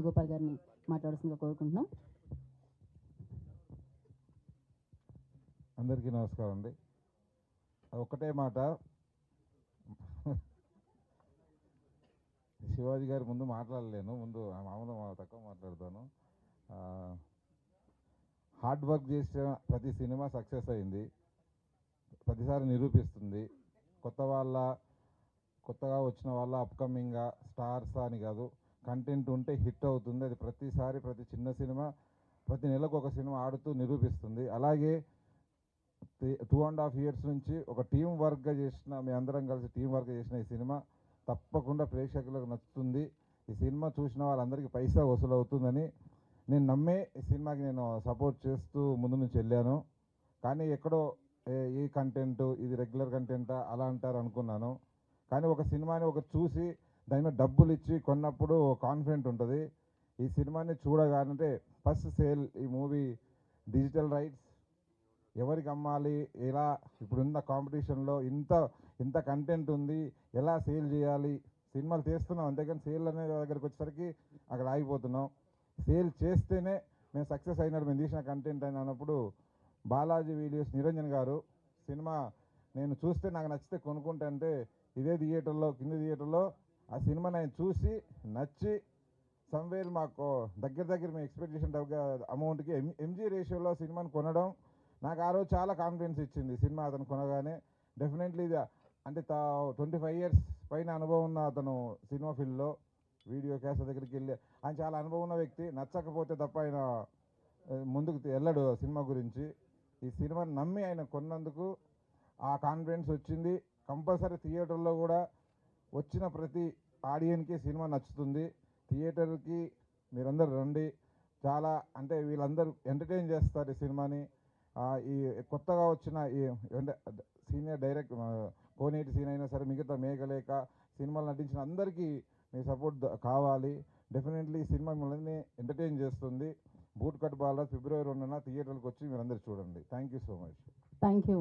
వేణుగోపాల్ గారిని మాట్లాడాల్సిందిగా కోరుకుంటున్నాం. అందరికీ నమస్కారం అండి. ఒకటే మాట, శివాజీ గారి ముందు మాట్లాడలేను, ముందు మామూలు తక్కువ మాట్లాడతాను. హార్డ్ వర్క్ చేసిన ప్రతి సినిమా సక్సెస్ అయింది, ప్రతిసారి నిరూపిస్తుంది. కొత్తగా వచ్చిన వాళ్ళ అప్కమింగ్గా స్టార్స్ అని కాదు, కంటెంట్ ఉంటే హిట్ అవుతుంది. అది ప్రతిసారి ప్రతి చిన్న సినిమా ప్రతి నెలకు ఒక సినిమా ఆడుతూ నిరూపిస్తుంది. అలాగే 2.5 years నుంచి ఒక టీం వర్క్గా చేసిన, మీ అందరం కలిసి టీం వర్క్ చేసిన ఈ సినిమా తప్పకుండా ప్రేక్షకులకు నచ్చుతుంది. ఈ సినిమా చూసిన వాళ్ళందరికీ పైసా వసూలు అవుతుందని నేను నమ్మే ఈ సినిమాకి నేను సపోర్ట్ చేస్తూ ముందు నుంచి వెళ్ళాను. కానీ ఎక్కడో ఈ కంటెంట్ ఇది రెగ్యులర్ కంటెంటా అలా అంటారు అనుకున్నాను. కానీ ఒక సినిమాని చూసి దాని మీద డబ్బులు ఇచ్చి కొన్నప్పుడు కాన్ఫిడెంట్ ఉంటుంది. ఈ సినిమాని చూడగానంటే ఫస్ట్ సేల్, ఈ మూవీ డిజిటల్ రైట్స్ ఎవరికి అమ్మాలి, ఎలా ఇప్పుడున్న కాంపిటీషన్లో ఇంత కంటెంట్ ఉంది, ఎలా సేల్ చేయాలి, సినిమాలు తీస్తున్నాం అంతేకాని సేల్ అనే దగ్గరికి వచ్చేసరికి అక్కడ ఆగిపోతున్నాం. సేల్ చేస్తేనే మేము సక్సెస్ అయినట్టు, మేము తీసిన కంటెంట్ అని అన్నప్పుడు బాలాజీ వీడియోస్ నిరంజన్ గారు సినిమా నేను చూస్తే నాకు నచ్చితే కొనుక్కుంటే ఇదే థియేటర్లో, కింద థియేటర్లో ఆ సినిమా నేను చూసి నచ్చి సమ్వేర్ మాకు దగ్గర మేము ఎక్స్పెక్ట్ చేసిన అమౌంట్కి ఎంజీ రేషియోలో సినిమాని కొనడం నాకు ఆ రోజు చాలా కాన్ఫిడెన్స్ ఇచ్చింది. సినిమా అతను కొనగానే డెఫినెట్లీ ఇది అంటే 25 years పైన అనుభవం ఉన్న అతను సినిమా ఫీల్డ్లో వీడియో క్యాస్ట్ దగ్గరికి వెళ్ళి ఆయన చాలా అనుభవం ఉన్న వ్యక్తి. నచ్చకపోతే తప్ప ఆయన ముందుకు వెళ్ళడు సినిమా గురించి. ఈ సినిమాని నమ్మి ఆయన కొన్నందుకు ఆ కాన్ఫిడెన్స్ వచ్చింది. కంపల్సరీ థియేటర్లో కూడా వచ్చిన ప్రతి ఆడియన్కి సినిమా నచ్చుతుంది. థియేటర్కి మీరందరూ రండి. చాలా అంటే వీళ్ళందరూ ఎంటర్టైన్ చేస్తారు ఈ సినిమాని. ఈ కొత్తగా వచ్చిన ఈ సీనియర్ డైరెక్టర్ కోనేటి సీన్ అయినా సరే, మిగతా మేఘలేఖ సినిమాలు నటించిన అందరికీ మీ సపోర్ట్ కావాలి. డెఫినెట్లీ ఈ సినిమా మిమ్మల్ని ఎంటర్టైన్ చేస్తుంది. బూట్ కట్ బాలరాజ్ February 2న థియేటర్కి వచ్చి మీరందరూ చూడండి. Thank you so much. Thank you.